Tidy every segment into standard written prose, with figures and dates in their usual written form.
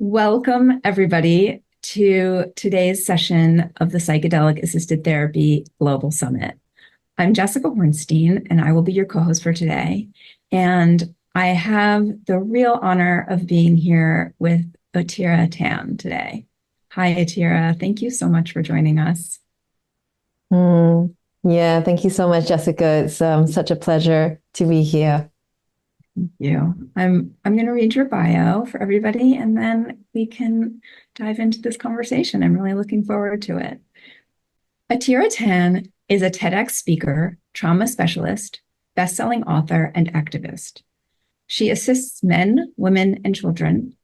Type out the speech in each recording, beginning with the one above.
Welcome, everybody, to today's session of the Psychedelic Assisted Therapy Global Summit. I'm Jessica Hornstein, and I will be your co-host for today. And I have the real honor of being here with Atira Tan today. Hi, Atira. Thank you so much for joining us. Yeah, thank you so much, Jessica. It's such a pleasure to be here. Thank you. I'm going to read your bio for everybody, and then we can dive into this conversation. I'm really looking forward to it. Atira Tan is a TEDx speaker, trauma specialist, best-selling author, and activist. She assists men, women, and children,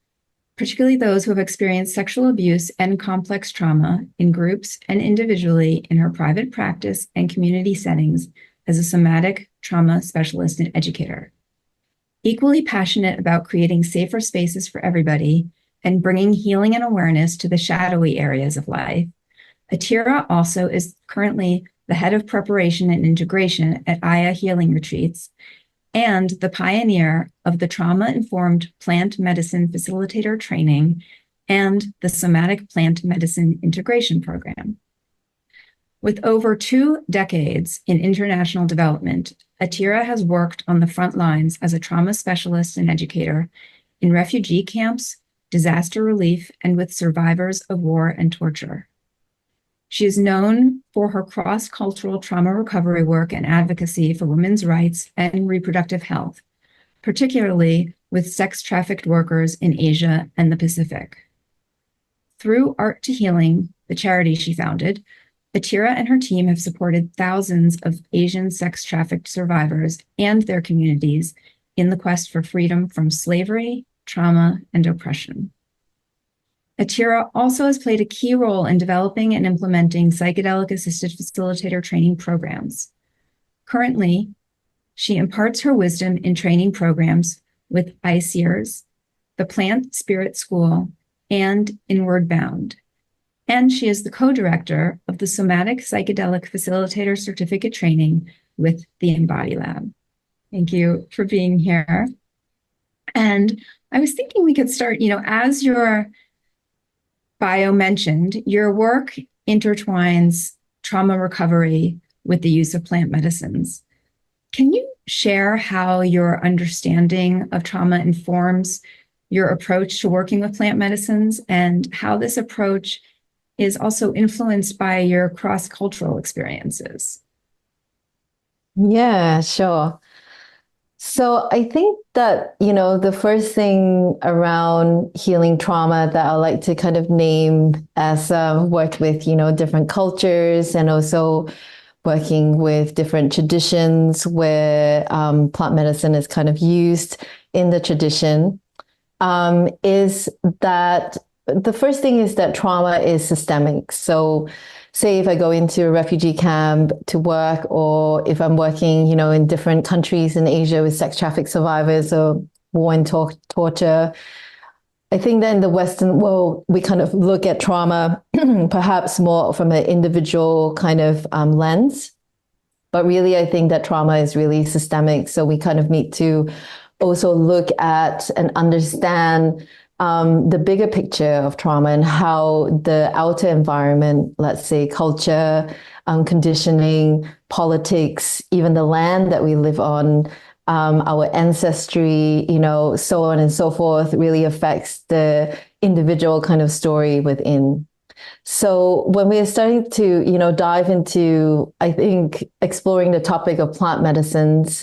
particularly those who have experienced sexual abuse and complex trauma, in groups and individually in her private practice and community settings as a somatic trauma specialist and educator. Equally passionate about creating safer spaces for everybody and bringing healing and awareness to the shadowy areas of life, Atira also is currently the head of preparation and integration at Aya Healing Retreats and the pioneer of the Trauma-Informed Plant Medicine Facilitator Training and the Somatic Plant Medicine Integration Program. With over 2 decades in international development, Atira has worked on the front lines as a trauma specialist and educator in refugee camps, disaster relief, and with survivors of war and torture. She is known for her cross-cultural trauma recovery work and advocacy for women's rights and reproductive health, particularly with sex-trafficked workers in Asia and the Pacific. Through Art to Healing, the charity she founded, Atira and her team have supported thousands of Asian sex-trafficked survivors and their communities in the quest for freedom from slavery, trauma, and oppression. Atira also has played a key role in developing and implementing psychedelic-assisted facilitator training programs. Currently, she imparts her wisdom in training programs with ICEERS, the Plant Spirit School, and Inward Bound. And she is the co-director of the Somatic Psychedelic Facilitator Certificate Training with the Embody Lab. Thank you for being here. And I was thinking we could start, as your bio mentioned, your work intertwines trauma recovery with the use of plant medicines. Can you share how your understanding of trauma informs your approach to working with plant medicines and how this approach is also influenced by your cross-cultural experiences? Yeah, sure. So I think that, the first thing around healing trauma that I like to kind of name as worked with, different cultures and also working with different traditions where plant medicine is kind of used in the tradition, is that the first thing is that trauma is systemic. So say if I go into a refugee camp to work, or if I'm working, in different countries in Asia with sex traffic survivors or war and torture, I think that in the Western world, we kind of look at trauma perhaps more from an individual kind of lens. But really, I think that trauma is really systemic. So we kind of need to also look at and understand the bigger picture of trauma and how the outer environment, let's say culture, conditioning, politics, even the land that we live on, our ancestry, so on and so forth, really affects the individual kind of story within. So when we're starting to, dive into, I think, exploring the topic of plant medicines,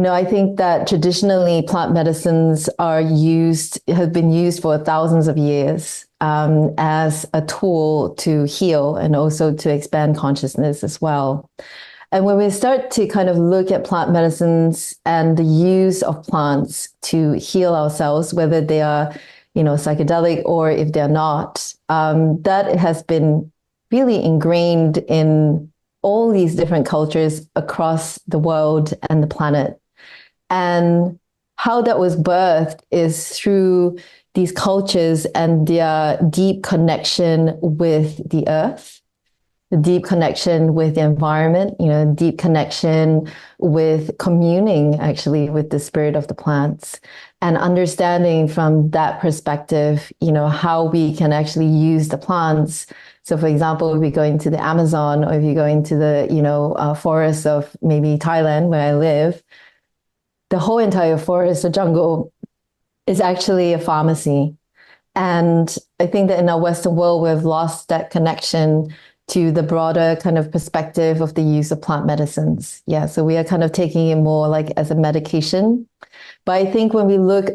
I think that traditionally plant medicines have been used for thousands of years as a tool to heal and also to expand consciousness as well. And when we start to kind of look at plant medicines and the use of plants to heal ourselves, whether they are, psychedelic or if they're not, that has been really ingrained in all these different cultures across the world and the planet. And how that was birthed is through these cultures and their deep connection with the earth, the deep connection with the environment, deep connection with communing actually with the spirit of the plants. and understanding from that perspective, how we can actually use the plants. So for example, if we go into the Amazon, or if you go into the, forests of maybe Thailand, where I live, the whole entire forest or jungle is actually a pharmacy. And I think that in our Western world, we've lost that connection to the broader kind of perspective of the use of plant medicines. Yeah, so we are kind of taking it more like as a medication. But I think when we look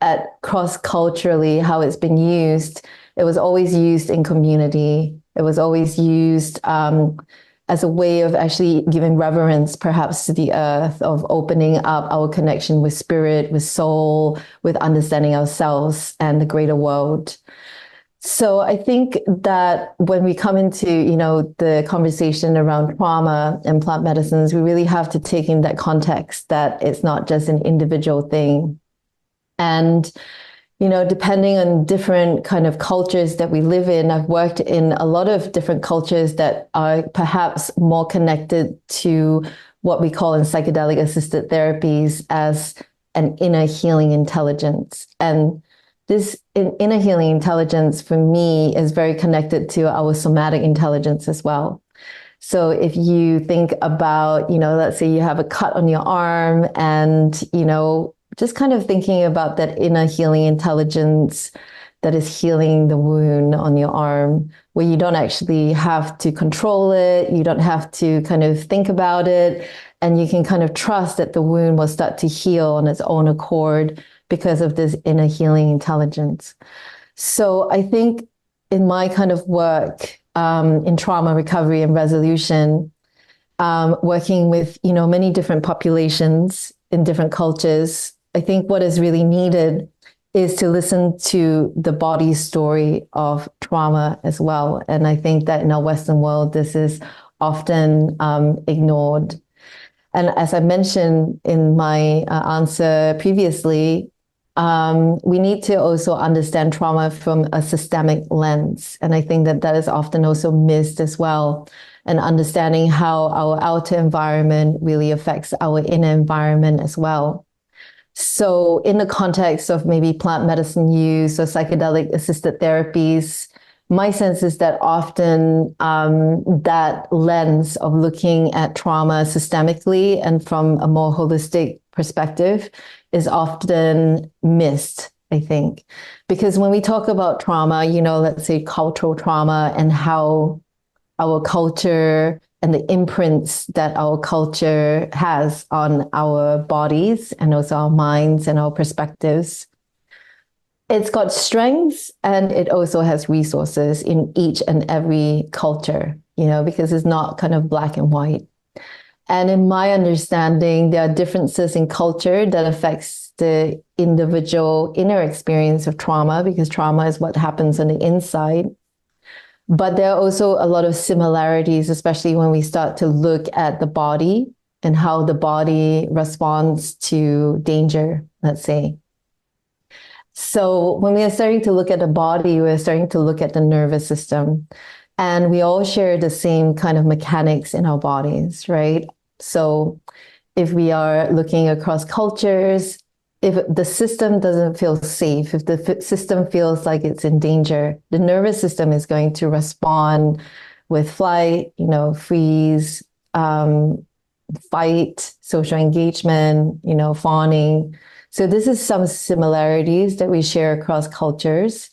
at cross-culturally how it's been used, it was always used in community. It was always used as a way of actually giving reverence, perhaps, to the earth, of opening up our connection with spirit, with soul, with understanding ourselves and the greater world. So I think that when we come into, the conversation around trauma and plant medicines, we really have to take in that context that it's not just an individual thing. And, depending on different kind of cultures that we live in, I've worked in a lot of different cultures that are perhaps more connected to what we call in psychedelic assisted therapies as an inner healing intelligence. And this inner healing intelligence for me is very connected to our somatic intelligence as well. So if you think about, let's say you have a cut on your arm and, just kind of thinking about that inner healing intelligence that is healing the wound on your arm, where you don't actually have to control it, you don't have to kind of think about it, and you can kind of trust that the wound will start to heal on its own accord because of this inner healing intelligence. So I think in my kind of work in trauma recovery and resolution, working with, many different populations in different cultures, I think what is really needed is to listen to the body's story of trauma as well. And I think that in our Western world, this is often ignored. And as I mentioned in my answer previously, we need to also understand trauma from a systemic lens. And I think that that is often also missed as well. And understanding how our outer environment really affects our inner environment as well. So in the context of maybe plant medicine use or psychedelic assisted therapies, my sense is that often that lens of looking at trauma systemically and from a more holistic perspective is often missed, I think. Because when we talk about trauma, let's say cultural trauma and how our culture and the imprints that our culture has on our bodies and also our minds and our perspectives, it's got strengths and it also has resources in each and every culture, because it's not kind of black and white. And in my understanding, there are differences in culture that affects the individual inner experience of trauma, because trauma is what happens on the inside. But there are also a lot of similarities, especially when we start to look at the body and how the body responds to danger, let's say. So when we are starting to look at the body, we're starting to look at the nervous system. And we all share the same kind of mechanics in our bodies, right? So if we are looking across cultures, if the system doesn't feel safe, if the system feels like it's in danger, the nervous system is going to respond with flight, freeze, fight, social engagement, fawning. So this is some similarities that we share across cultures.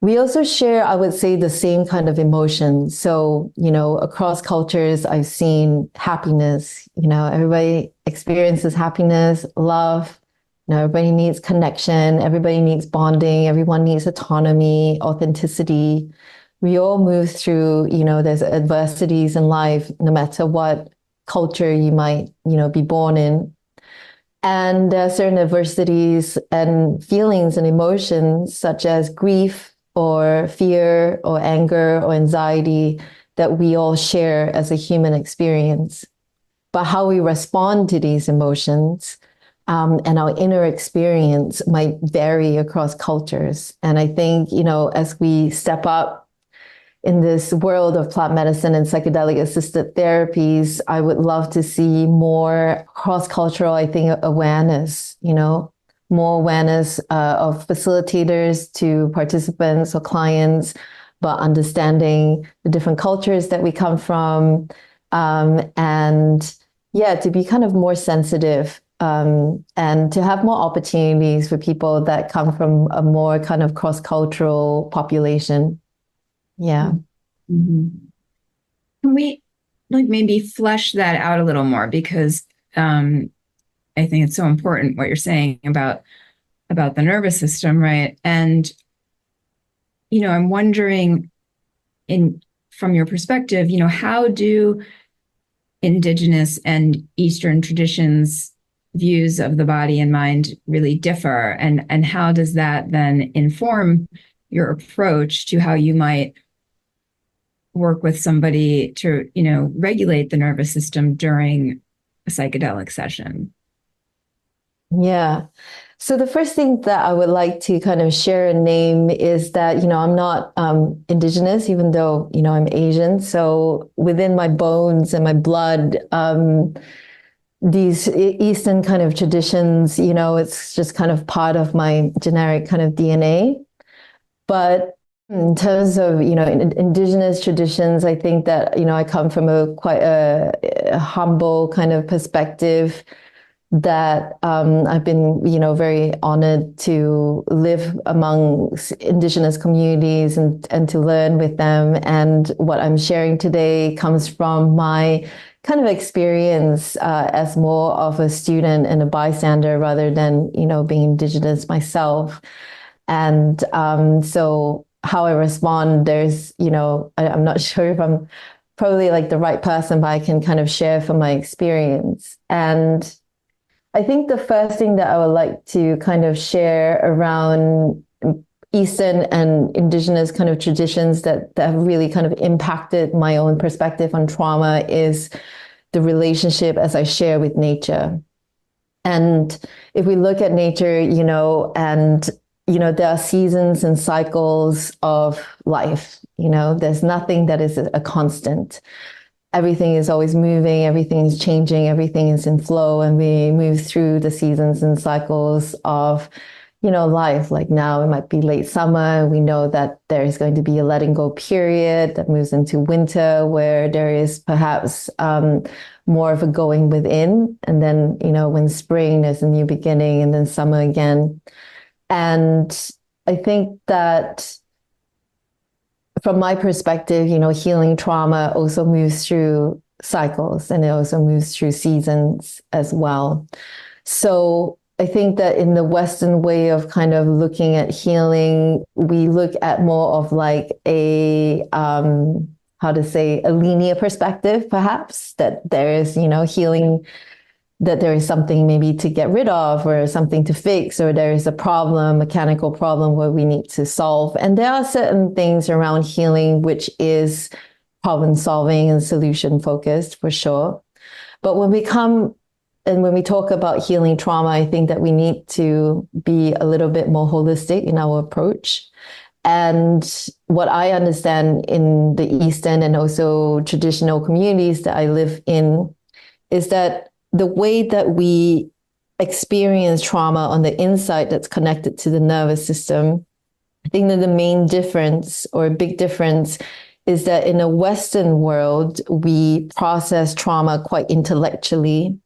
We also share, I would say, the same kind of emotions. So, across cultures, I've seen happiness, everybody experiences happiness, love. Everybody needs connection. Everybody needs bonding. Everyone needs autonomy, authenticity. We all move through, there's adversities in life, no matter what culture you might, be born in. And there are certain adversities and feelings and emotions, such as grief or fear or anger or anxiety, that we all share as a human experience. But how we respond to these emotions and our inner experience might vary across cultures. And I think, as we step up in this world of plant medicine and psychedelic assisted therapies, I would love to see more cross-cultural, I think, awareness, more awareness of facilitators to participants or clients, but understanding the different cultures that we come from, and yeah, to be kind of more sensitive, and to have more opportunities for people that come from a more kind of cross-cultural population. Yeah. Mm-hmm. Can we like maybe flesh that out a little more? Because I think it's so important what you're saying about the nervous system, right? And I'm wondering, from your perspective, how do Indigenous and Eastern traditions views of the body and mind really differ, and how does that then inform your approach to how you might work with somebody to regulate the nervous system during a psychedelic session? Yeah. So the first thing that I would like to kind of share and name is that, I'm not Indigenous, even though, I'm Asian. So within my bones and my blood, these Eastern kind of traditions, it's just kind of part of my generic kind of DNA. But in terms of, Indigenous traditions, I think that, I come from quite a humble kind of perspective, that I've been, very honored to live among Indigenous communities and to learn with them. And what I'm sharing today comes from my kind of experience as more of a student and a bystander rather than, being Indigenous myself. And so how I respond, there's, I'm not sure if I'm probably like the right person, but I can kind of share from my experience. And I think the first thing that I would like to kind of share around Eastern and Indigenous kind of traditions that have really kind of impacted my own perspective on trauma is the relationship as I share with nature. And if we look at nature, and there are seasons and cycles of life, there's nothing that is a constant. Everything is always moving, everything is changing, everything is in flow, and we move through the seasons and cycles of, life. Like now it might be late summer. We know that there is going to be a letting go period that moves into winter, where there is perhaps more of a going within. And then, when spring, there's a new beginning, and then summer again. And I think that from my perspective, healing trauma also moves through cycles, and it also moves through seasons as well. So I think that in the Western way of kind of looking at healing, we look at more of like a linear perspective, perhaps, that there is, healing, that there is something maybe to get rid of or something to fix, or there is a problem, mechanical problem where we need to solve. And there are certain things around healing which is problem solving and solution focused for sure. But when we talk about healing trauma, I think that we need to be a little bit more holistic in our approach. And what I understand in the Eastern and also traditional communities that I live in is that the way that we experience trauma on the inside that's connected to the nervous system, I think that the main difference, or a big difference, is that in a Western world, we process trauma quite intellectually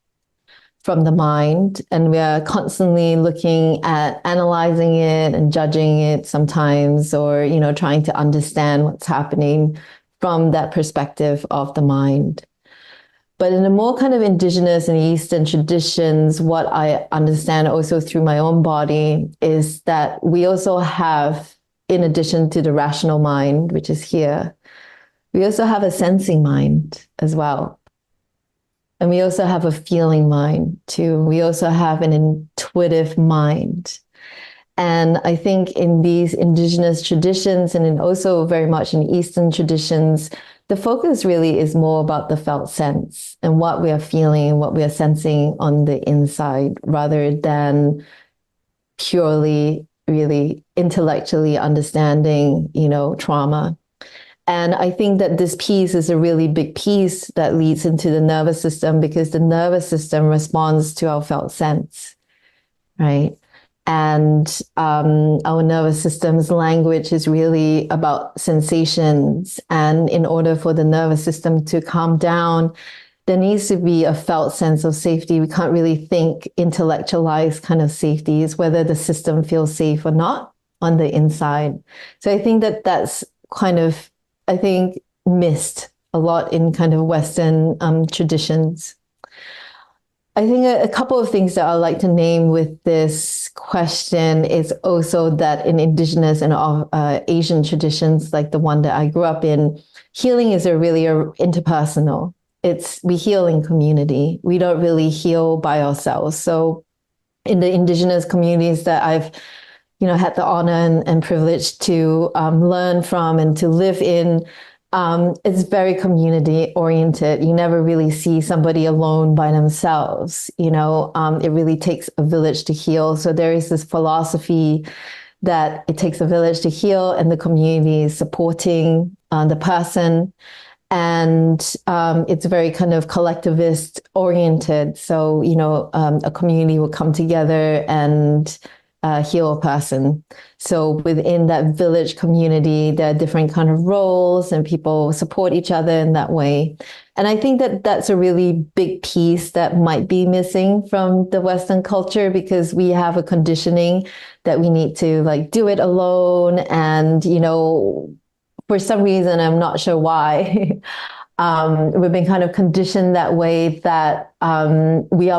from the mind, and we are constantly looking at analyzing it and judging it sometimes, or, trying to understand what's happening from that perspective of the mind. But in the more kind of Indigenous and Eastern traditions, what I understand also through my own body is that we also have, in addition to the rational mind, which is here, we also have a sensing mind as well. And we also have a feeling mind too. We also have an intuitive mind. And I think in these Indigenous traditions, and also very much in Eastern traditions, the focus really is more about the felt sense and what we are feeling, what we are sensing on the inside, rather than purely, really intellectually understanding, trauma. And I think that this piece is a really big piece that leads into the nervous system, because the nervous system responds to our felt sense, right? And our nervous system's language is really about sensations. And in order for the nervous system to calm down, there needs to be a felt sense of safety. We can't really think intellectualized kind of safety. It's whether the system feels safe or not on the inside. So I think that that's kind of, I think, missed a lot in kind of Western traditions. I think a couple of things that I'd like to name with this question is also that in indigenous and Asian traditions, like the one that I grew up in, healing is really interpersonal. We heal in community. We don't really heal by ourselves. So in the indigenous communities that I've had the honor and privilege to learn from and to live in, it's very community oriented. You never really see somebody alone by themselves. It really takes a village to heal. So there is this philosophy that it takes a village to heal, and the community is supporting the person. And it's very kind of collectivist oriented. So, a community will come together and heal a person. So within that village community, there are different kind of roles and people support each other in that way. And I think that that's a really big piece that might be missing from the Western culture, because we have a conditioning that we need to do it alone. And, for some reason, I'm not sure why, we've been kind of conditioned that way, that we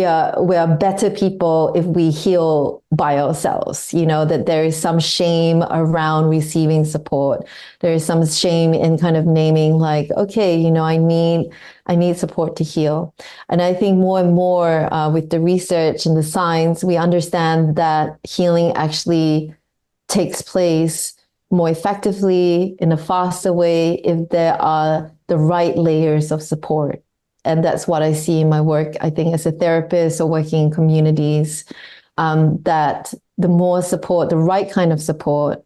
are better people if we heal by ourselves, that there is some shame around receiving support. There is some shame in kind of naming okay, I need support to heal. And I think more and more with the research and the science, we understand that healing actually takes place more effectively in a faster way if there are the right layers of support. And that's what I see in my work, I think, as a therapist or working in communities, that the more support, the right kind of support,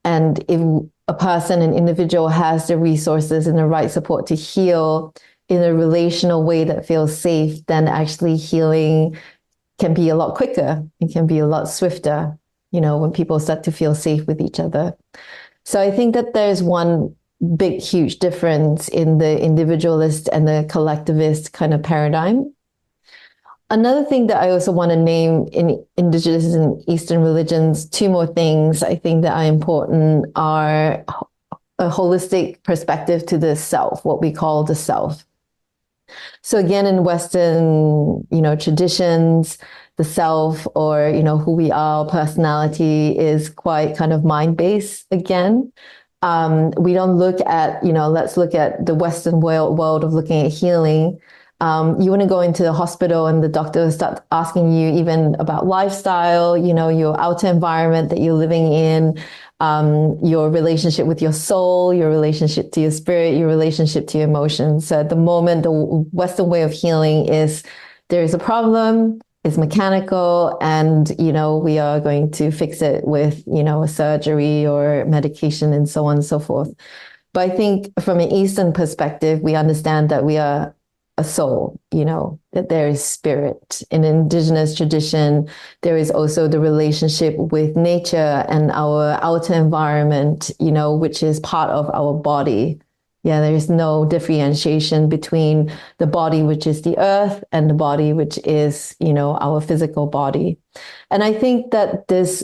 and if a person, an individual has the resources and the right support to heal in a relational way that feels safe, then actually healing can be a lot quicker. It can be a lot swifter, when people start to feel safe with each other. So I think that there's one big, huge difference in the individualist and the collectivist kind of paradigm. Another thing that I also want to name in indigenous and Eastern religions, two more things I think that are important are a holistic perspective to the self, what we call the self. So again, in Western, traditions, the self, or, who we are, personality is quite kind of mind-based again. We don't look at, let's look at the Western world of looking at healing. You want to go into the hospital and the doctor will start asking you even about lifestyle, your outer environment that you're living in, your relationship with your soul, your relationship to your spirit, your relationship to your emotions. So at the moment, the Western way of healing is there is a problem, it's mechanical, and, we are going to fix it with, a surgery or medication and so on and so forth. But I think from an Eastern perspective, we understand that we are a soul, that there is spirit. In indigenous tradition, there is also the relationship with nature and our outer environment, which is part of our body. Yeah, there is no differentiation between the body, which is the earth, and the body, which is, our physical body. And I think that this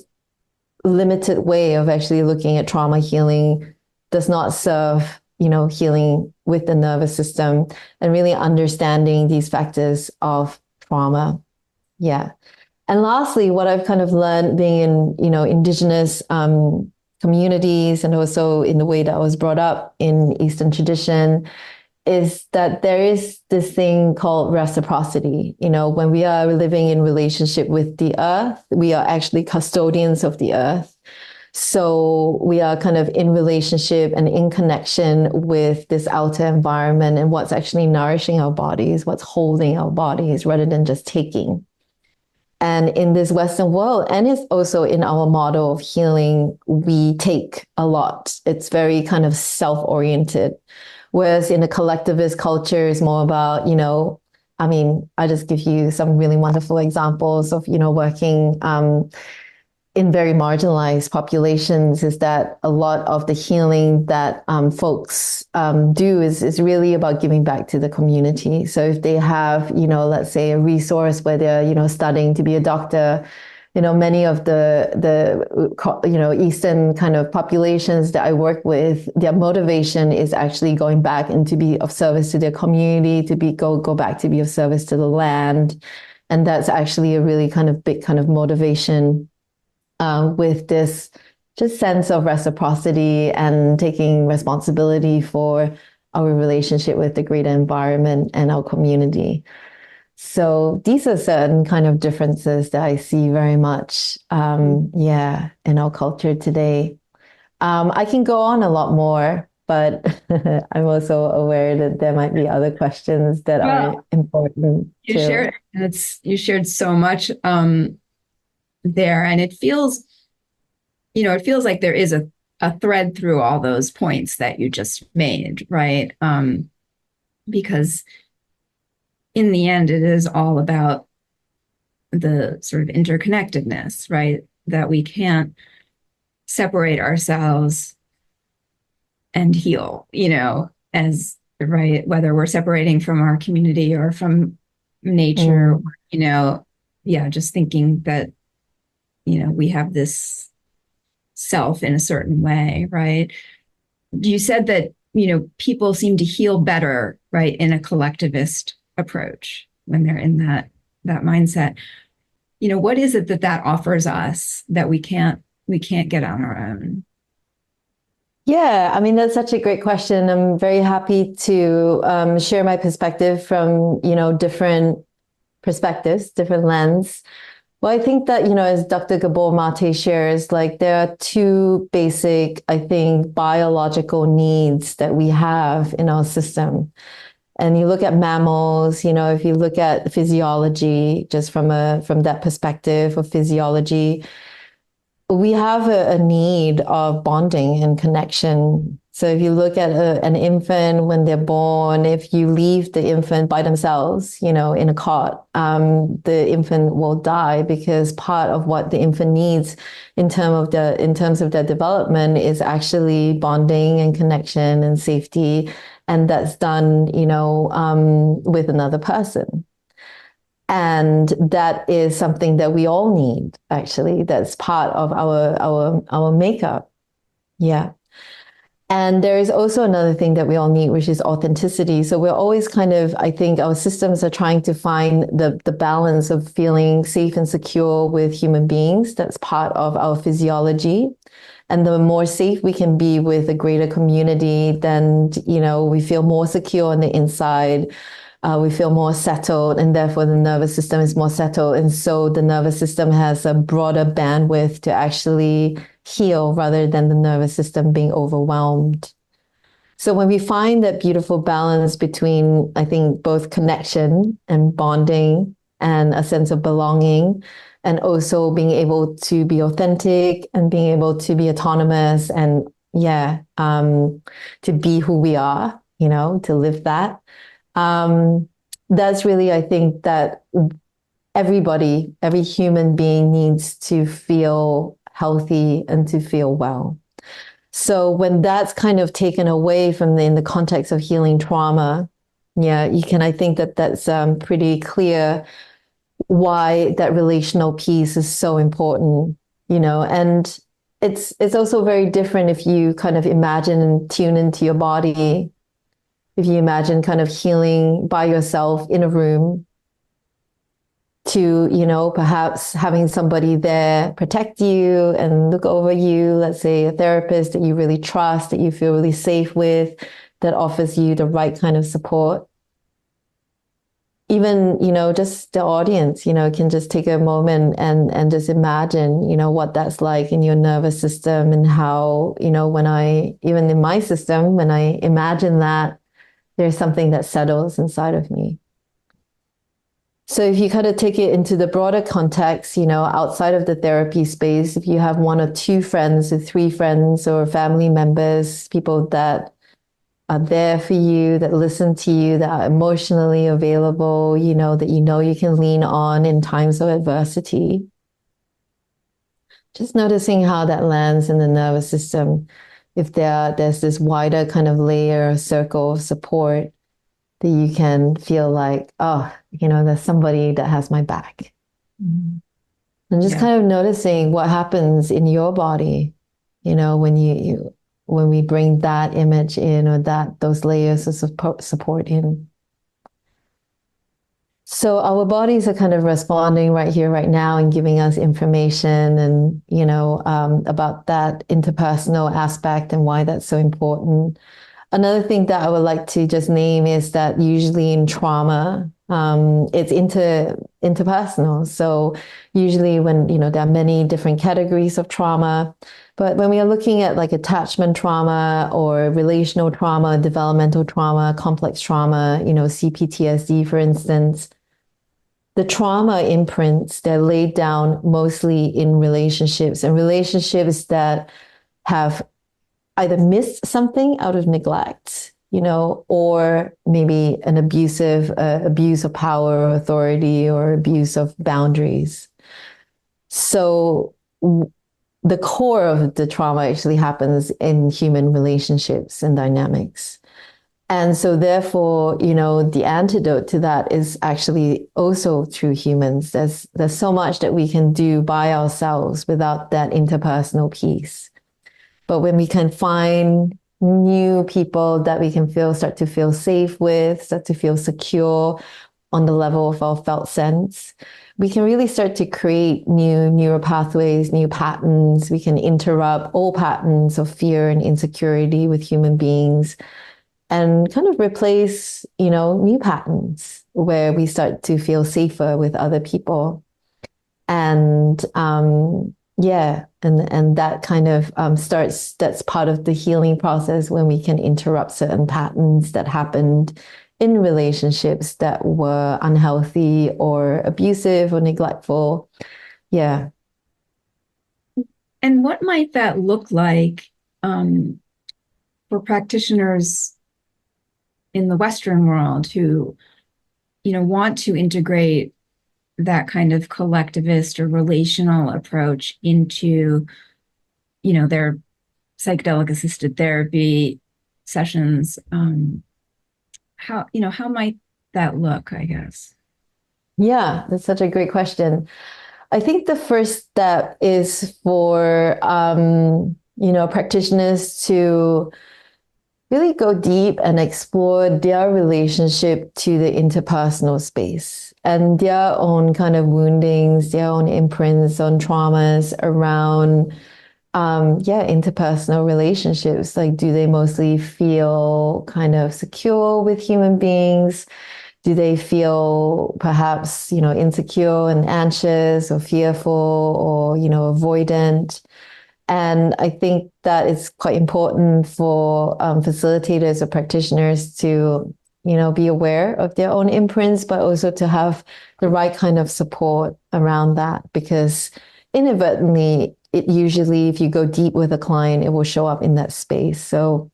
limited way of actually looking at trauma healing does not serve, healing with the nervous system and really understanding these factors of trauma. Yeah. And lastly, what I've kind of learned being in, indigenous communities, and also in the way that I was brought up in Eastern tradition, is that there is this thing called reciprocity. When we are living in relationship with the earth, we are actually custodians of the earth. So we are kind of in relationship and in connection with this outer environment and what's actually nourishing our bodies, what's holding our bodies, rather than just taking. And in this Western world, and it's also in our model of healing, we take a lot. It's very kind of self-oriented. Whereas in a collectivist culture, it's more about, I mean, I just give you some really wonderful examples of, working in very marginalized populations, is that a lot of the healing that folks do is really about giving back to the community. So if they have, let's say a resource where they're, studying to be a doctor, many of the Eastern kind of populations that I work with, their motivation is actually going back and to be of service to their community, go back to be of service to the land. And that's actually a really kind of big kind of motivation, with this just sense of reciprocity and taking responsibility for our relationship with the greater environment and our community. So these are certain kind of differences that I see very much, in our culture today. I can go on a lot more, but I'm also aware that there might be other questions that are important. You shared so much there, and it feels like there is a thread through all those points that you just made, right? Because in the end, it is all about the sort of interconnectedness, right? That we can't separate ourselves and heal, as, right, whether we're separating from our community or from nature, just thinking that, we have this self in a certain way, right? You said that, people seem to heal better, right, in a collectivist approach when they're in that mindset. What is it that offers us that we can't get on our own? Yeah, I mean, that's such a great question. I'm very happy to share my perspective from, different perspectives, different lens. Well, I think that, as Dr. Gabor Mate shares, like there are two basic, I think, biological needs that we have in our system. And you look at mammals, if you look at physiology, just from that perspective of physiology, we have a need of bonding and connection. So if you look at an infant when they're born, if you leave the infant by themselves, in a cot, the infant will die, because part of what the infant needs in terms of their development is actually bonding and connection and safety. And that's done, with another person. And that is something that we all need, actually. That's part of our makeup. Yeah. And there is also another thing that we all need, which is authenticity. So we're always kind of, I think our systems are trying to find the balance of feeling safe and secure with human beings. That's part of our physiology. And the more safe we can be with a greater community, then, we feel more secure on the inside. We feel more settled, and therefore the nervous system is more settled. And so the nervous system has a broader bandwidth to actually heal, rather than the nervous system being overwhelmed. So when we find that beautiful balance between, I think, both connection and bonding and a sense of belonging, and also being able to be authentic and being able to be autonomous and, to be who we are, to live that. That's really, I think, that every human being needs to feel healthy and to feel well. So when that's kind of taken away in the context of healing trauma, I think that's pretty clear why that relational piece is so important, and it's also very different if you kind of imagine and tune into your body. If you imagine kind of healing by yourself in a room, to, perhaps having somebody there protect you and look over you, let's say a therapist that you really trust, that you feel really safe with, that offers you the right kind of support. Even, just the audience, can just take a moment and just imagine, what that's like in your nervous system, and how, even in my system, when I imagine that, there's something that settles inside of me. So if you kind of take it into the broader context, outside of the therapy space, if you have one or two friends or three friends or family members, people that are there for you, that listen to you, that are emotionally available, that you can lean on in times of adversity. Just noticing how that lands in the nervous system. If there's this wider kind of layer or circle of support that you can feel like, oh, there's somebody that has my back. Mm-hmm. And just kind of noticing what happens in your body, when we bring that image in, or those layers of support in. So our bodies are kind of responding right here, right now, and giving us information and, about that interpersonal aspect and why that's so important. Another thing that I would like to just name is that usually in trauma, it's interpersonal. So usually when, there are many different categories of trauma, but when we are looking at like attachment trauma or relational trauma, developmental trauma, complex trauma, CPTSD, for instance, the trauma imprints, they're laid down mostly in relationships, and relationships that have either missed something out of neglect, or maybe an abuse of power or authority, or abuse of boundaries. So the core of the trauma actually happens in human relationships and dynamics. And so therefore, the antidote to that is actually also through humans. There's so much that we can do by ourselves without that interpersonal piece. But when we can find new people that we can start to feel safe with, start to feel secure on the level of our felt sense, we can really start to create new neural pathways, new patterns. We can interrupt all patterns of fear and insecurity with human beings, and kind of replace, new patterns where we start to feel safer with other people. And and that kind of that's part of the healing process, when we can interrupt certain patterns that happened in relationships that were unhealthy or abusive or neglectful. Yeah. And what might that look like for practitioners in the Western world who, want to integrate that kind of collectivist or relational approach into, their psychedelic assisted therapy sessions? How might that look, I guess? Yeah, that's such a great question. I think the first step is for, practitioners to really go deep and explore their relationship to the interpersonal space and their own kind of woundings, their own imprints on traumas around, interpersonal relationships. Like, do they mostly feel kind of secure with human beings? Do they feel perhaps, insecure and anxious or fearful or, avoidant? And I think that it's quite important for facilitators or practitioners to, be aware of their own imprints, but also to have the right kind of support around that, because inadvertently, it usually, if you go deep with a client, it will show up in that space. So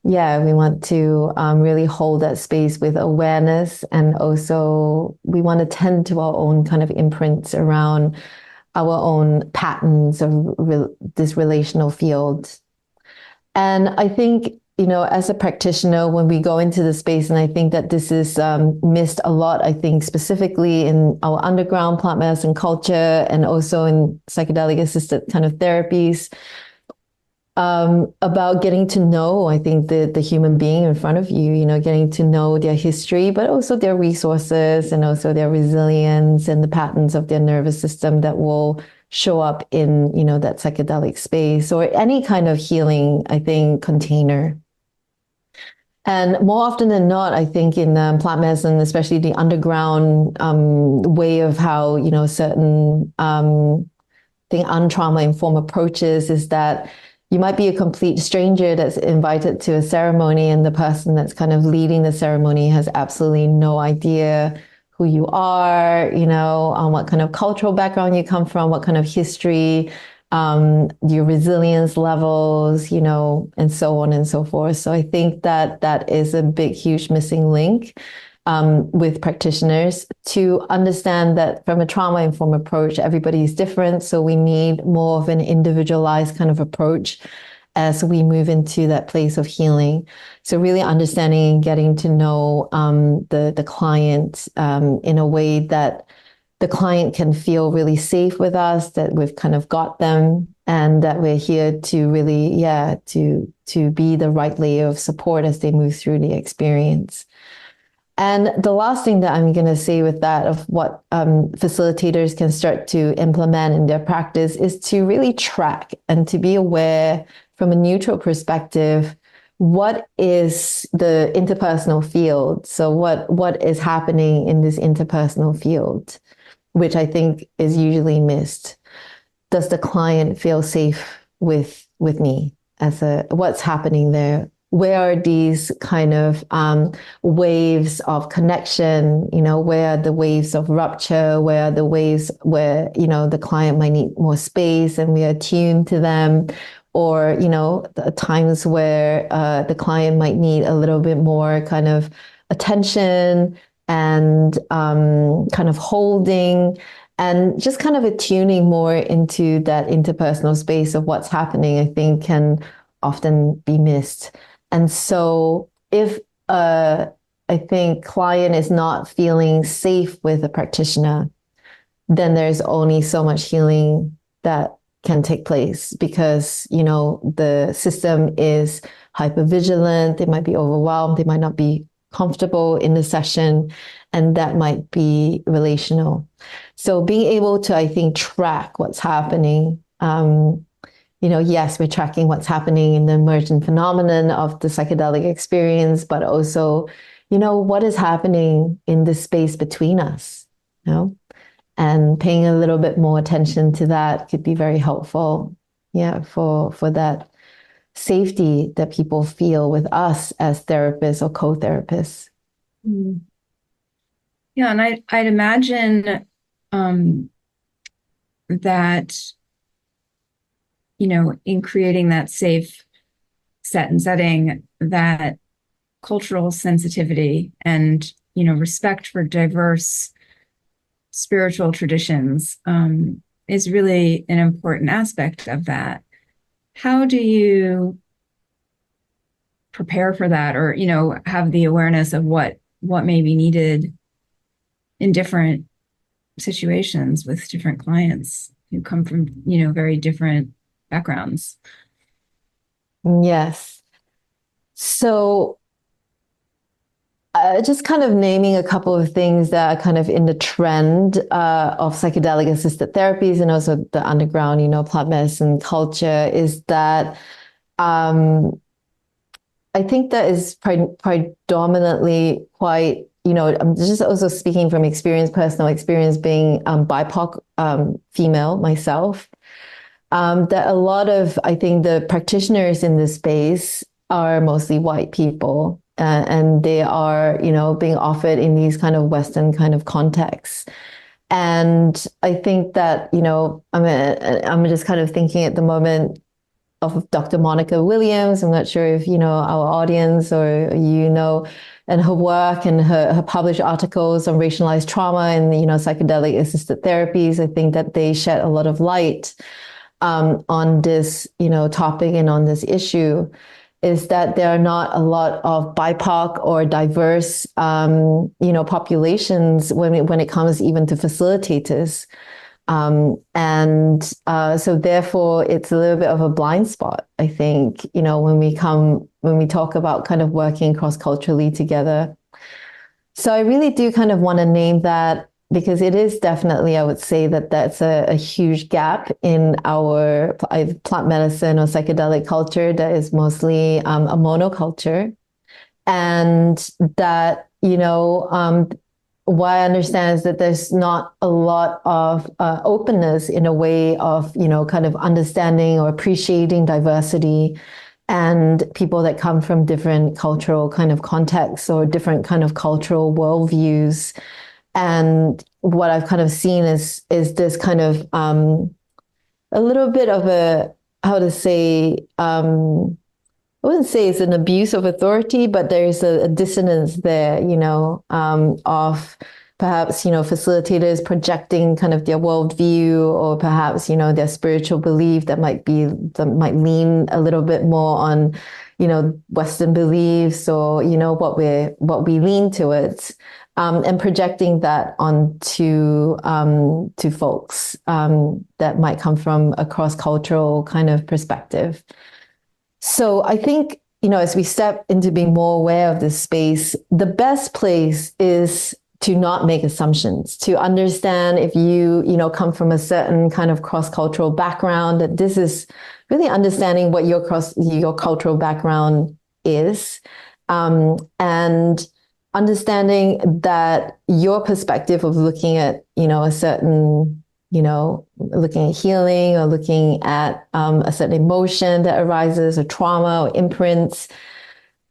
yeah, we want to really hold that space with awareness, and also we want to tend to our own kind of imprints around our own patterns of this relational field. And I think, as a practitioner, when we go into the space, and I think that this is missed a lot, I think specifically in our underground plant medicine culture and also in psychedelic assisted kind of therapies, about getting to know, I think, the human being in front of you, getting to know their history, but also their resources and also their resilience and the patterns of their nervous system that will show up in, that psychedelic space or any kind of healing, I think, container. And more often than not, I think in plant medicine, especially the underground way of how, certain untrauma-informed approaches is that you might be a complete stranger that's invited to a ceremony, and the person that's kind of leading the ceremony has absolutely no idea who you are, on what kind of cultural background you come from, what kind of history, your resilience levels, you know, and so on and so forth. So I think that that is a big, huge missing link with practitioners to understand that from a trauma-informed approach, everybody is different. So we need more of an individualized kind of approach as we move into that place of healing. So really understanding and getting to know the client in a way that the client can feel really safe with us, that we've kind of got them, and that we're here to really, to be the right layer of support as they move through the experience. And the last thing that I'm going to say with that of what facilitators can start to implement in their practice is to really track and to be aware from a neutral perspective, what is the interpersonal field? So what is happening in this interpersonal field, which I think is usually missed. Does the client feel safe with me? What's happening there? Where are these kind of waves of connection? You know, where are the waves of rupture? Where are the waves where, you know, the client might need more space and we are attuned to them? Or, you know, the times where the client might need a little bit more kind of attention and kind of holding and just kind of attuning more into that interpersonal space of what's happening, I think can often be missed. And so if I think client is not feeling safe with a practitioner, then there's only so much healing that can take place because, you know, the system is hypervigilant. They might be overwhelmed. They might not be comfortable in the session, and that might be relational. So being able to, I think, track what's happening, you know, yes, we're tracking what's happening in the emergent phenomenon of the psychedelic experience, but also, you know, what is happening in the space between us, you know? And paying a little bit more attention to that could be very helpful, for that safety that people feel with us as therapists or co-therapists. Mm. Yeah, and I'd imagine that, you know, in creating that safe set and setting, that cultural sensitivity and, you know, respect for diverse spiritual traditions is really an important aspect of that. How do you prepare for that, or, you know, have the awareness of what may be needed in different situations with different clients who come from, you know, very different backgrounds? Yes. So just kind of naming a couple of things that are kind of in the trend of psychedelic assisted therapies and also the underground, you know, plant medicine culture is that I think that is predominantly quite, you know, I'm just also speaking from experience, personal experience being BIPOC female myself, that a lot of, I think the practitioners in this space are mostly white people. And they are, you know, being offered in these kind of Western kind of contexts. And I think that, you know, I'm just kind of thinking at the moment of Dr. Monica Williams. I'm not sure if, you know, our audience or, you know, and her work and her published articles on racialized trauma and, you know, psychedelic assisted therapies. I think that they shed a lot of light on this, you know, topic and on this issue. Is that there are not a lot of BIPOC or diverse, you know, populations when it comes even to facilitators. So therefore it's a little bit of a blind spot, I think, you know, when we talk about kind of working cross-culturally together. So I really do kind of want to name that because it is definitely, I would say that that's a huge gap in our plant medicine or psychedelic culture that is mostly a monoculture. And that, you know, what I understand is that there's not a lot of openness in a way of, you know, kind of understanding or appreciating diversity and people that come from different cultural kind of contexts or different kind of cultural worldviews. And what I've kind of seen is this kind of a little bit of a, how to say, I wouldn't say it's an abuse of authority, but there's a dissonance there, of perhaps, facilitators projecting kind of their worldview, or perhaps, their spiritual belief that might lean a little bit more on, Western beliefs, or, what we lean towards, and projecting that onto to folks that might come from a cross-cultural kind of perspective. So I think, as we step into being more aware of this space, the best place is to not make assumptions, to understand if you come from a certain kind of cross-cultural background, that this is really understanding what your cultural background is, and understanding that your perspective of looking at, a certain, looking at healing, or looking at a certain emotion that arises, or trauma, or imprints,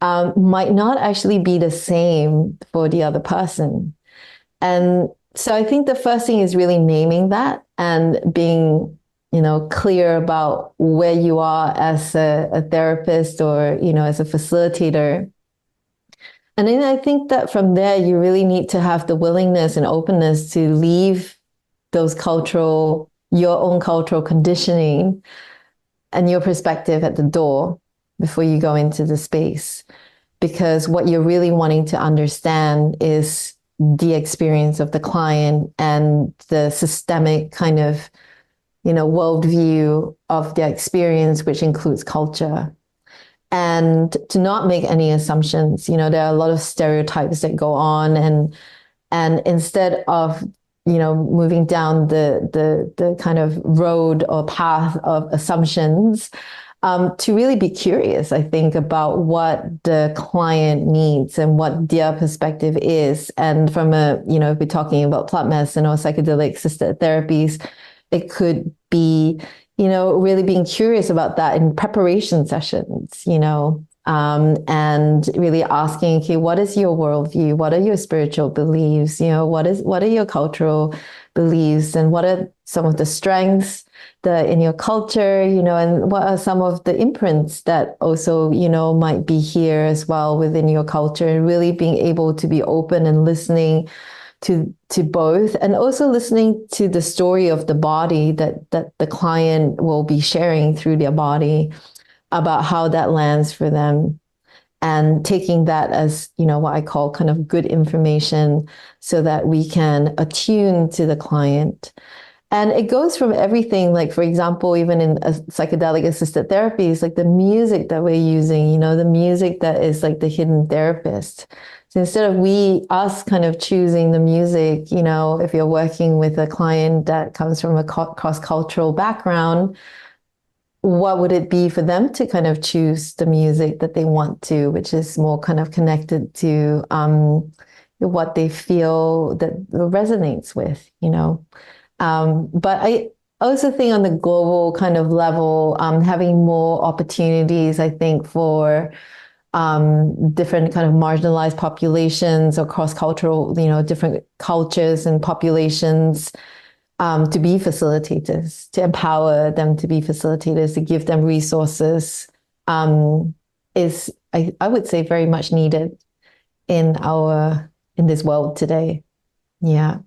might not actually be the same for the other person. And so I think the first thing is really naming that and being, clear about where you are as a therapist, or, as a facilitator. And then I think that from there, you really need to have the willingness and openness to leave those your own cultural conditioning and your perspective at the door before you go into the space. Because what you're really wanting to understand is the experience of the client and the systemic kind of, worldview of their experience, which includes culture. And to not make any assumptions. There are a lot of stereotypes that go on, and instead of, moving down the kind of road or path of assumptions, to really be curious, I think, about what the client needs and what their perspective is. And from if we're talking about plant medicine or psychedelic assisted therapies, it could be, really being curious about that in preparation sessions, and really asking, okay, what is your worldview? What are your spiritual beliefs? What are your cultural beliefs? And what are some of the strengths in your culture, and what are some of the imprints that also, might be here as well within your culture, and really being able to be open and listening to both, and also listening to the story of the body that the client will be sharing through their body about how that lands for them, and taking that as, what I call kind of good information, so that we can attune to the client. And it goes from everything, like, for example, even in psychedelic assisted therapies, like the music that we're using, the music that is like the hidden therapist. So instead of us kind of choosing the music, if you're working with a client that comes from a cross-cultural background, what would it be for them to kind of choose the music that they want to, which is more kind of connected to what they feel that resonates with, But I also think on the global kind of level, having more opportunities, I think, for different kind of marginalized populations or cross-cultural, different cultures and populations, to be facilitators, to empower them to be facilitators, to give them resources, is, I would say, very much needed in this world today. Yeah.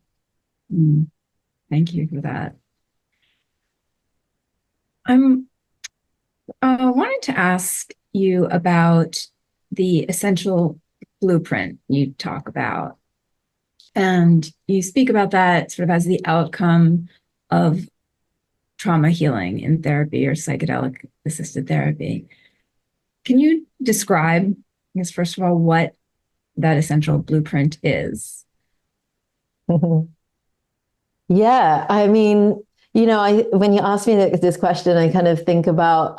Thank you for that. I'm wanted to ask you about the essential blueprint you talk about. And you speak about that sort of as the outcome of trauma healing in therapy or psychedelic assisted therapy. Can you describe, I guess, first of all, what that essential blueprint is? Yeah, I mean, when you ask me this question, I kind of think about,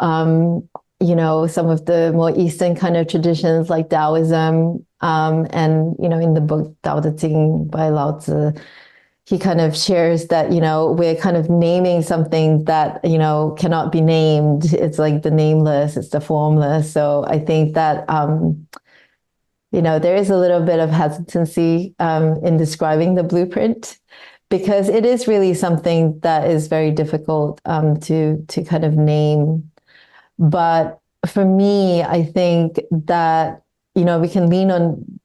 some of the more Eastern kind of traditions like Taoism, and, in the book Tao Te Ching by Lao Tzu, he kind of shares that, we're kind of naming something that, cannot be named. It's like the nameless, it's the formless. So I think that, there is a little bit of hesitancy in describing the blueprint, because it is really something that is very difficult to kind of name. But for me, I think that, we can lean on,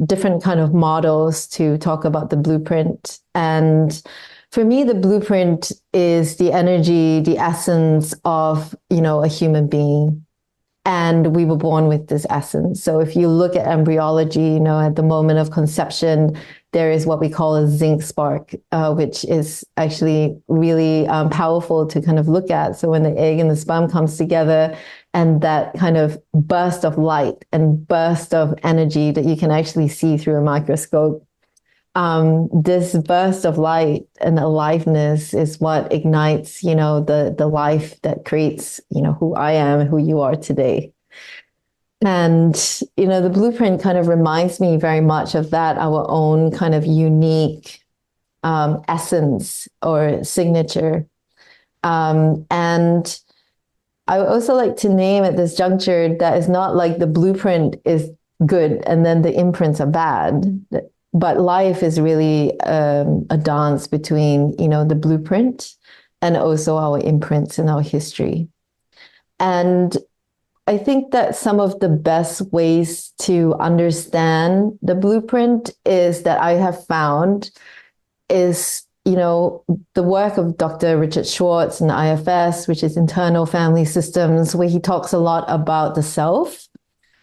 different kind of models to talk about the blueprint. And for me, the blueprint is the energy, the essence of, a human being. And we were born with this essence. So if you look at embryology, at the moment of conception, there is what we call a zinc spark, which is actually really powerful to kind of look at. So when the egg and the sperm comes together, and that kind of burst of light and burst of energy that you can actually see through a microscope, this burst of light and aliveness is what ignites, the life that creates, who I am, who you are today. And, the blueprint kind of reminds me very much of that, our own kind of unique essence or signature. And I would also like to name at this juncture that it's not like the blueprint is good and then the imprints are bad. But life is really a dance between, the blueprint and also our imprints and our history. And I think that some of the best ways to understand the blueprint is that I have found is, the work of Dr. Richard Schwartz and IFS, which is internal family systems, where he talks a lot about the self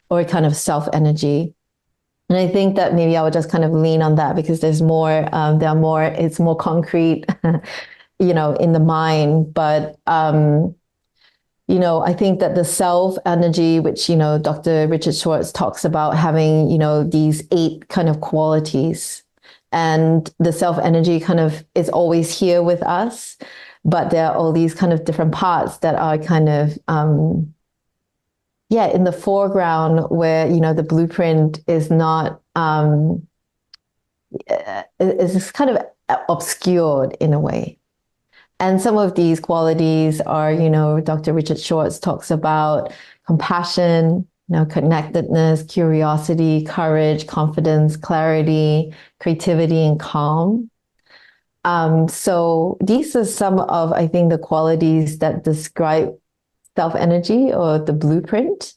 or kind of self energy. And I think that maybe I would just kind of lean on that because there's more, it's more concrete, in the mind. But, I think that the self energy, which, Dr. Richard Schwartz talks about having, these 8 kind of qualities, and the self energy kind of is always here with us. But there are all these kind of different parts that are kind of, in the foreground where, the blueprint is not, is kind of obscured in a way. And some of these qualities are, Dr. Richard Schwartz talks about compassion, connectedness, curiosity, courage, confidence, clarity, creativity, and calm. So these are some of, I think, the qualities that describe self-energy or the blueprint.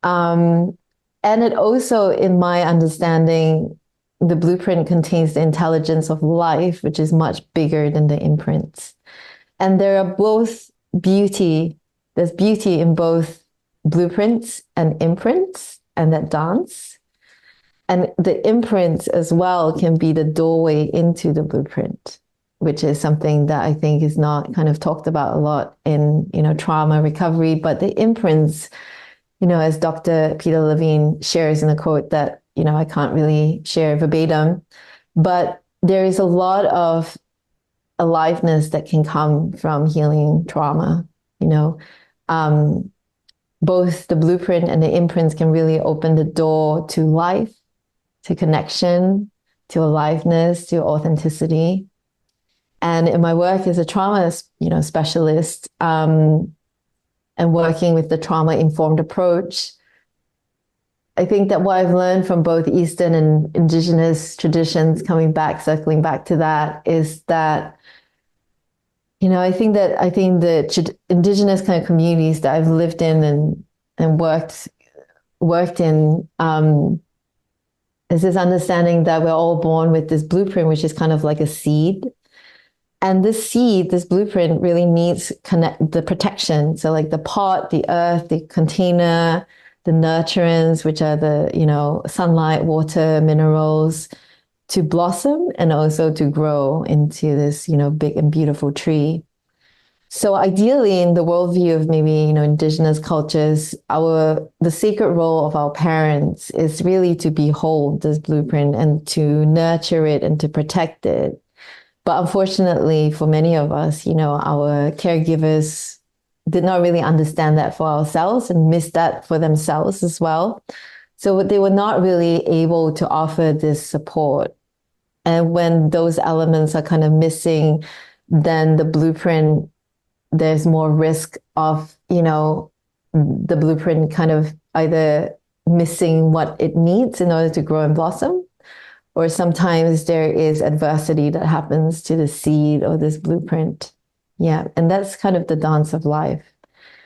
And it also, in my understanding, the blueprint contains the intelligence of life, which is much bigger than the imprints. And there are both beauty, there's beauty in both blueprints and imprints and that dance. And the imprints as well can be the doorway into the blueprint, which is something that I think is not kind of talked about a lot in, trauma recovery. But the imprints, as Dr. Peter Levine shares in a quote that, I can't really share verbatim, but there is a lot of aliveness that can come from healing trauma. Both the blueprint and the imprints can really open the door to life, to connection, to aliveness, to authenticity. And in my work as a trauma, specialist, and working with the trauma-informed approach, I think that what I've learned from both Eastern and Indigenous traditions, circling back to that, is that, I think the Indigenous kind of communities that I've lived in and worked in, is this understanding that we're all born with this blueprint, which is kind of like a seed. And this seed, this blueprint really needs the protection. So like the pot, the earth, the container, the nurturants, which are the, sunlight, water, minerals, to blossom and also to grow into this, big and beautiful tree. So ideally, in the worldview of maybe, Indigenous cultures, the sacred role of our parents is really to behold this blueprint and to nurture it and to protect it. But unfortunately, for many of us, our caregivers did not really understand that for ourselves and missed that for themselves as well. So they were not really able to offer this support. And when those elements are kind of missing, then the blueprint, there's more risk of, the blueprint kind of either missing what it needs in order to grow and blossom, or sometimes there is adversity that happens to the seed or this blueprint. Yeah, and that's kind of the dance of life.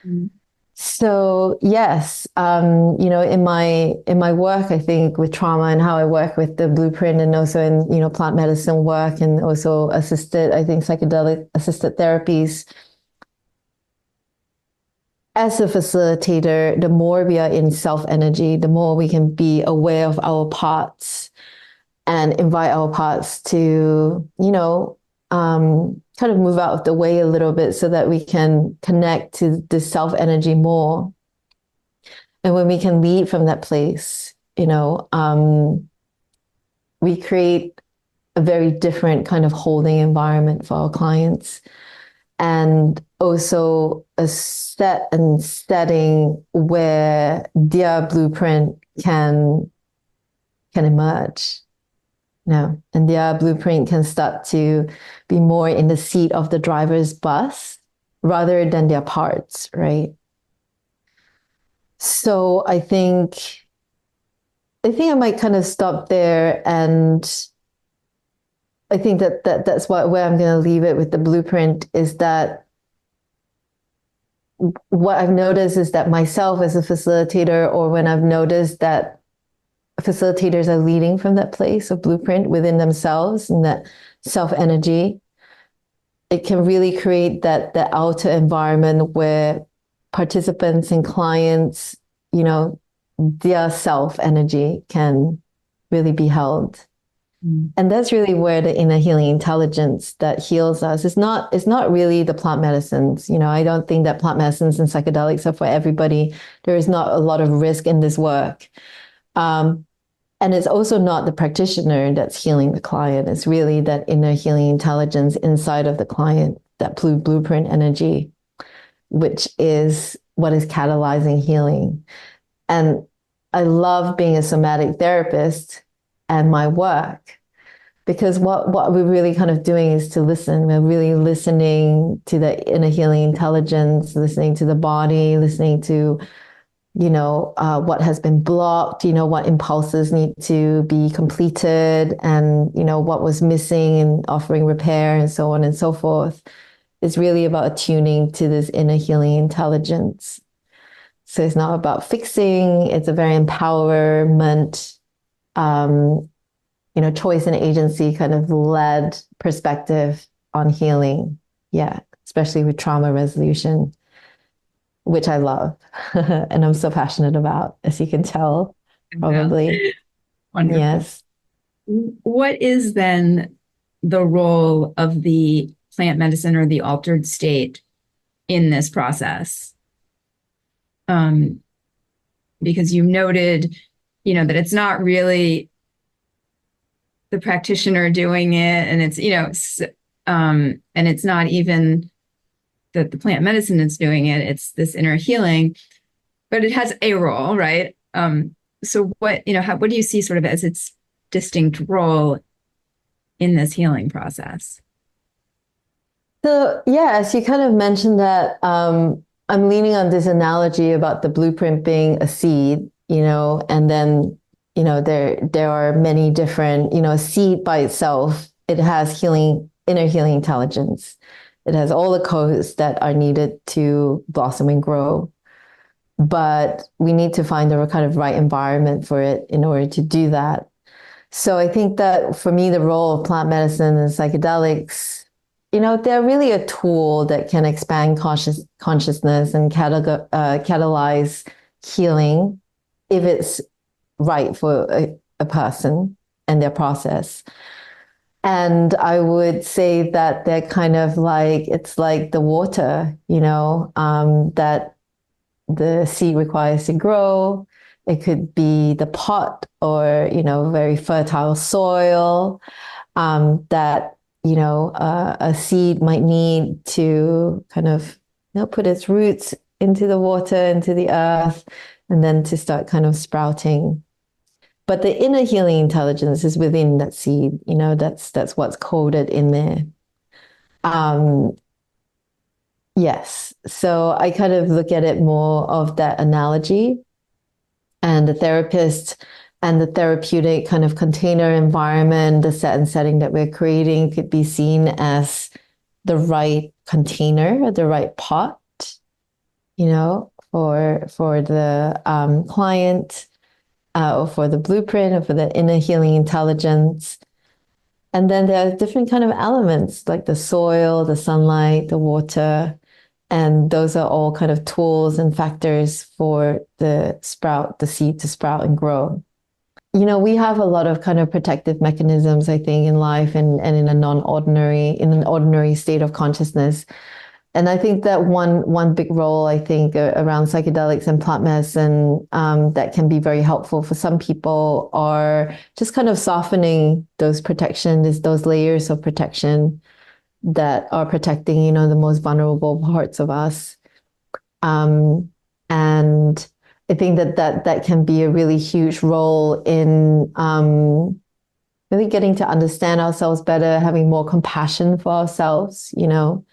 Mm. So yes, in my work, I think with trauma and how I work with the blueprint, and also in plant medicine work, and also psychedelic assisted therapies. As a facilitator, the more we are in self-energy, the more we can be aware of our parts and invite our parts to, kind of move out of the way a little bit so that we can connect to the self-energy more. And when we can lead from that place, we create a very different kind of holding environment for our clients. And also a setting where their blueprint can emerge. And their blueprint can start to be more in the seat of the driver's bus rather than their parts, right? So I think I might kind of stop there, and I think that's where I'm going to leave it with the blueprint, is that what I've noticed is that myself as a facilitator, or when I've noticed that facilitators are leading from that place of blueprint within themselves and that self-energy, it can really create that outer environment where participants and clients, their self-energy can really be held. And that's really where the inner healing intelligence that heals us is not really the plant medicines. I don't think that plant medicines and psychedelics are for everybody. There is not a lot of risk in this work. And it's also not the practitioner that's healing the client. It's really that inner healing intelligence inside of the client, that blueprint energy, which is what is catalyzing healing. And I love being a somatic therapist and my work, because what we're really kind of doing is to listen. We're really listening to the inner healing intelligence, listening to the body, listening to what has been blocked, what impulses need to be completed, and, what was missing, and offering repair, and so on and so forth. It's really about attuning to this inner healing intelligence. So it's not about fixing, it's a very empowerment, choice and agency kind of led perspective on healing. Yeah, especially with trauma resolution, which I love and I'm so passionate about, as you can tell, probably. Wonderful. Yes. What is then the role of the plant medicine or the altered state in this process? Because you noted, that it's not really the practitioner doing it, and it's, and it's not even that the plant medicine is doing it, it's this inner healing, but it has a role, right? So what do you see sort of as its distinct role in this healing process? So yes, you kind of mentioned that I'm leaning on this analogy about the blueprint being a seed, and then, there are many different, a seed by itself, it has inner healing intelligence. It has all the codes that are needed to blossom and grow. But we need to find the kind of right environment for it in order to do that. So I think that for me, the role of plant medicine and psychedelics, they're really a tool that can expand consciousness and catalyze healing if it's right for a person and their process. And I would say that they're kind of like, it's like the water, that the seed requires to grow. It could be the pot or, very fertile soil that, a seed might need to kind of, put its roots into the water, into the earth, and then to start kind of sprouting. But the inner healing intelligence is within that seed, that's what's coded in there. Yes. So I kind of look at it more of that analogy, and the therapist and the therapeutic kind of container environment, the set and setting that we're creating could be seen as the right container or the right pot, you know, for the client, or for the blueprint, or for the inner healing intelligence. And then there are different kind of elements like the soil, the sunlight, the water, and those are all kind of tools and factors for the seed to sprout and grow. You know, we have a lot of kind of protective mechanisms, I think, in life and in an ordinary state of consciousness. And I think that one big role, I think, around psychedelics and plant medicine that can be very helpful for some people are just kind of softening those protections, those layers of protection that are protecting, you know, the most vulnerable parts of us. And I think that can be a really huge role in really getting to understand ourselves better, having more compassion for ourselves, you know,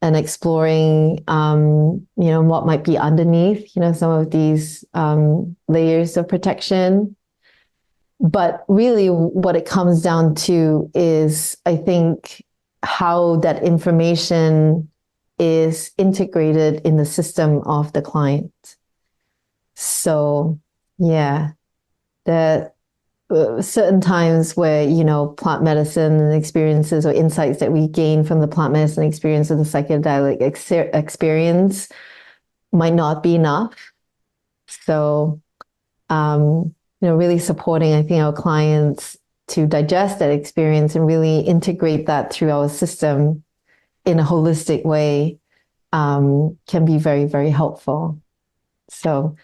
and exploring, you know, what might be underneath, you know, some of these layers of protection. But really what it comes down to is, I think, how that information is integrated in the system of the client. So, yeah, that certain times where, you know, plant medicine and experiences or insights that we gain from the plant medicine experience or the psychedelic experience might not be enough. So, you know, really supporting, I think, our clients to digest that experience and really integrate that through our system in a holistic way can be very, very helpful. So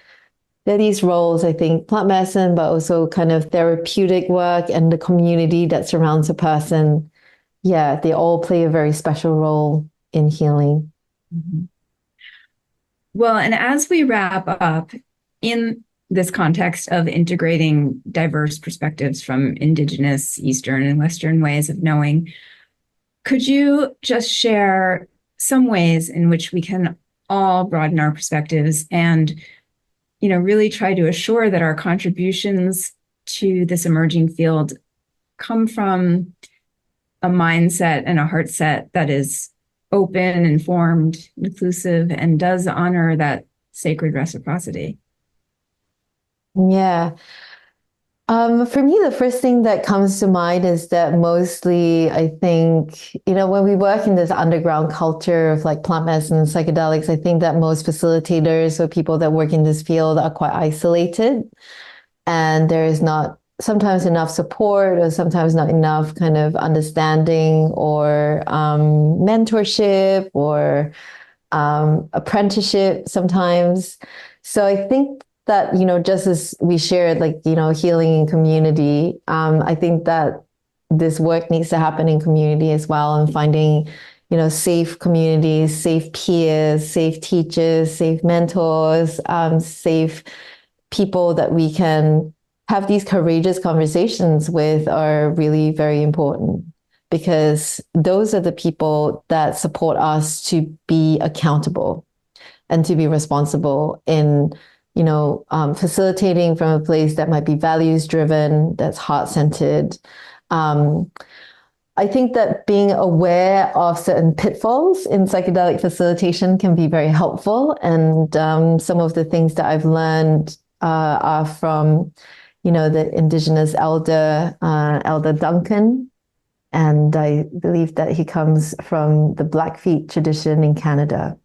there are these roles, I think, plant medicine, but also kind of therapeutic work and the community that surrounds a person. Yeah, they all play a very special role in healing. Mm-hmm. Well, and as we wrap up in this context of integrating diverse perspectives from Indigenous, Eastern, and Western ways of knowing, could you just share some ways in which we can all broaden our perspectives and, you know, really try to assure that our contributions to this emerging field come from a mindset and a heart set that is open, informed, inclusive, and does honor that sacred reciprocity? Yeah. For me, the first thing that comes to mind is that mostly, I think, you know, when we work in this underground culture of like plant medicine and psychedelics, I think that most facilitators or people that work in this field are quite isolated. And there is not sometimes enough support or sometimes not enough kind of understanding or mentorship or apprenticeship sometimes. So I think that, you know, just as we shared, like, you know, healing in community, I think that this work needs to happen in community as well, and finding, you know, safe communities, safe peers, safe teachers, safe mentors, safe people that we can have these courageous conversations with are really very important, because those are the people that support us to be accountable and to be responsible in, you know, facilitating from a place that might be values driven, that's heart centered. I think that being aware of certain pitfalls in psychedelic facilitation can be very helpful. And some of the things that I've learned are from, you know, the Indigenous elder, Elder Duncan. And I believe that he comes from the Blackfeet tradition in Canada.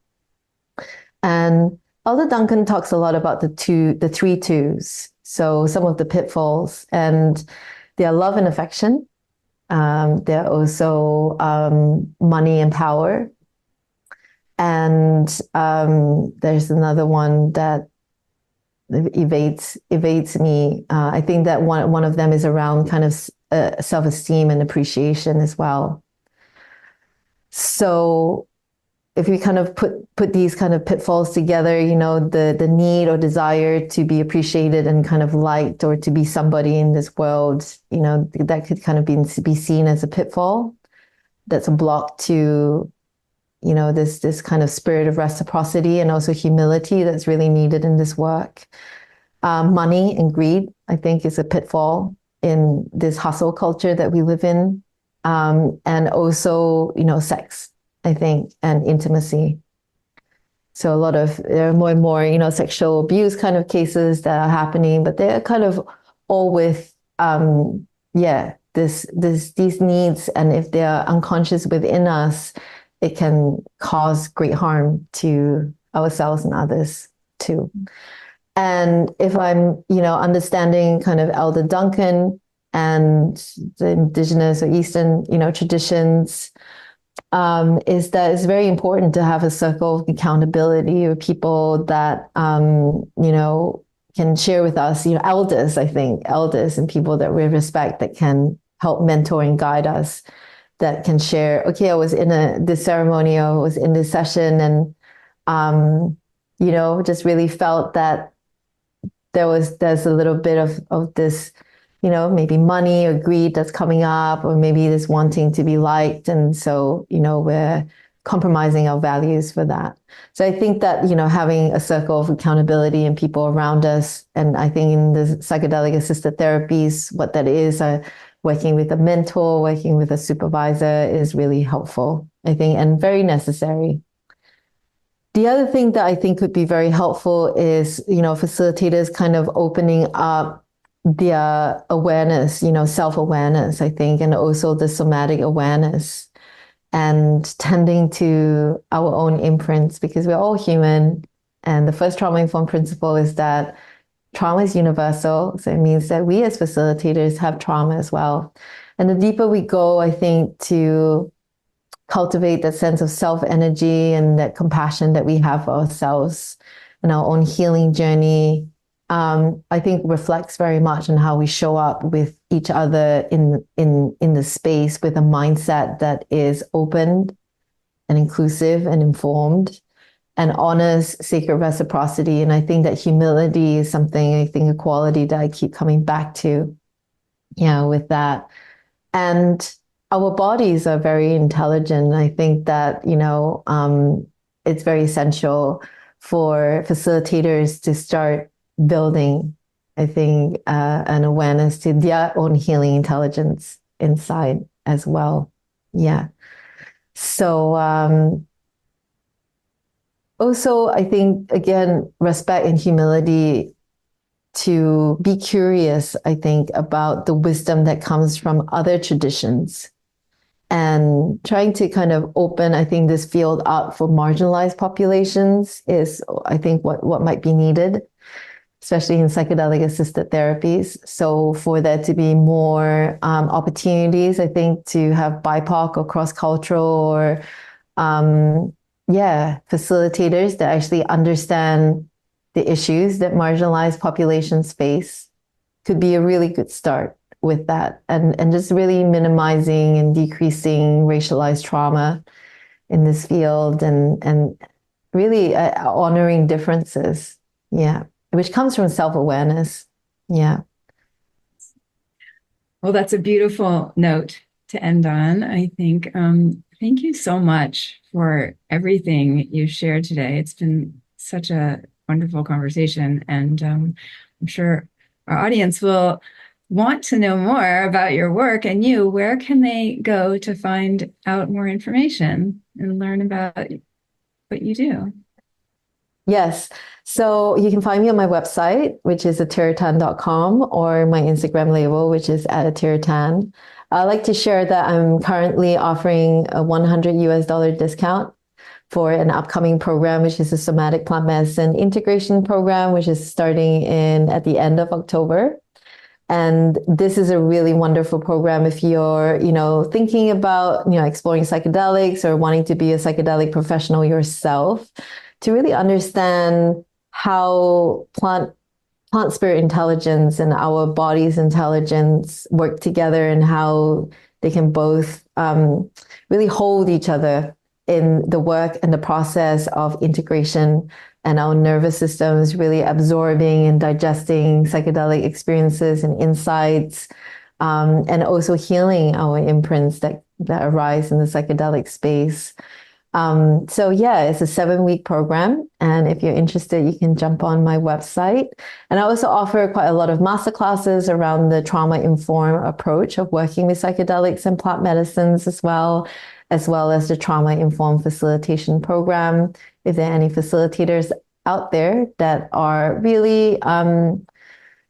And Elder Duncan talks a lot about the three twos. So some of the pitfalls, and they are love and affection. They're also money and power. And there's another one that evades me. I think that one of them is around kind of self-esteem and appreciation as well. So if we kind of put these kind of pitfalls together, you know, the need or desire to be appreciated and kind of liked, or to be somebody in this world, you know, that could kind of be seen as a pitfall. That's a block to, you know, this kind of spirit of reciprocity and also humility that's really needed in this work. Money and greed, I think, is a pitfall in this hustle culture that we live in. And also, sex, I think, and intimacy. So there are more and more, sexual abuse kind of cases that are happening, but they're kind of all with, these needs. And if they're unconscious within us, it can cause great harm to ourselves and others too. And if I'm, understanding kind of Elder Duncan and the indigenous or Eastern, traditions, is that it's very important to have a circle of accountability or people that, can share with us, elders, I think, elders and people that we respect that can help mentor and guide us, that can share, okay, I was in this ceremony, or I was in this session, and, just really felt that there's a little bit of this, maybe money or greed that's coming up, or maybe this wanting to be liked. And so, we're compromising our values for that. So I think that, having a circle of accountability and people around us, and I think in the psychedelic assisted therapies, what that is, working with a mentor, working with a supervisor is really helpful, I think, and very necessary. The other thing that I think could be very helpful is, facilitators kind of opening up their awareness, self-awareness, I think, and also the somatic awareness, and tending to our own imprints, because we're all human. And the first trauma-informed principle is that trauma is universal. So it means that we as facilitators have trauma as well. And the deeper we go, I think, to cultivate that sense of self-energy and that compassion that we have for ourselves and our own healing journey, I think reflects very much on how we show up with each other in the space, with a mindset that is open and inclusive and informed and honors sacred reciprocity. And I think that humility is something, I think, a quality that I keep coming back to, with that. And our bodies are very intelligent. I think that, it's very essential for facilitators to start building, I think, an awareness to their own healing intelligence inside as well. Yeah. So also, I think, again, respect and humility, to be curious, I think, about the wisdom that comes from other traditions, and trying to kind of open, I think, this field up for marginalized populations is, I think, what might be needed, especially in psychedelic assisted therapies. So for there to be more opportunities, I think, to have BIPOC or cross-cultural or, facilitators that actually understand the issues that marginalized populations face, could be a really good start with that, and just really minimizing and decreasing racialized trauma in this field, and really honoring differences, which comes from self-awareness. Well, that's a beautiful note to end on, I think. Thank you so much for everything you shared today. It's been such a wonderful conversation, and I'm sure our audience will want to know more about your work and you. Where can they go to find out more information and learn about what you do? Yes. So you can find me on my website, which is atiratan.com, or my Instagram label, which is @atiratan. I'd like to share that I'm currently offering a $100 discount for an upcoming program, which is a somatic plant medicine integration program, which is starting at the end of October. And this is a really wonderful program if you're, thinking about, exploring psychedelics or wanting to be a psychedelic professional yourself, to really understand how plant spirit intelligence and our body's intelligence work together, and how they can both really hold each other in the work and the process of integration, and our nervous system is really absorbing and digesting psychedelic experiences and insights, and also healing our imprints that arise in the psychedelic space. So yeah, it's a 7-week program. And if you're interested, you can jump on my website. And I also offer quite a lot of masterclasses around the trauma-informed approach of working with psychedelics and plant medicines as well as the trauma-informed facilitation program. If there are any facilitators out there that are really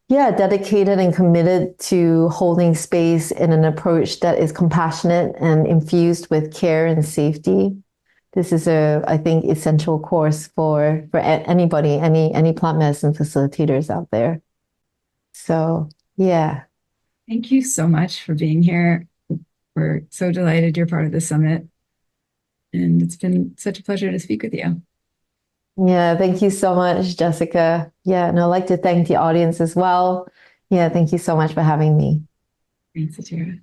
dedicated and committed to holding space in an approach that is compassionate and infused with care and safety. This is I think, essential course for anybody, any plant medicine facilitators out there. So, yeah. Thank you so much for being here. We're so delighted you're part of the summit. And it's been such a pleasure to speak with you. Yeah, thank you so much, Jessica. Yeah, and I'd like to thank the audience as well. Yeah, thank you so much for having me. Thanks, Atira.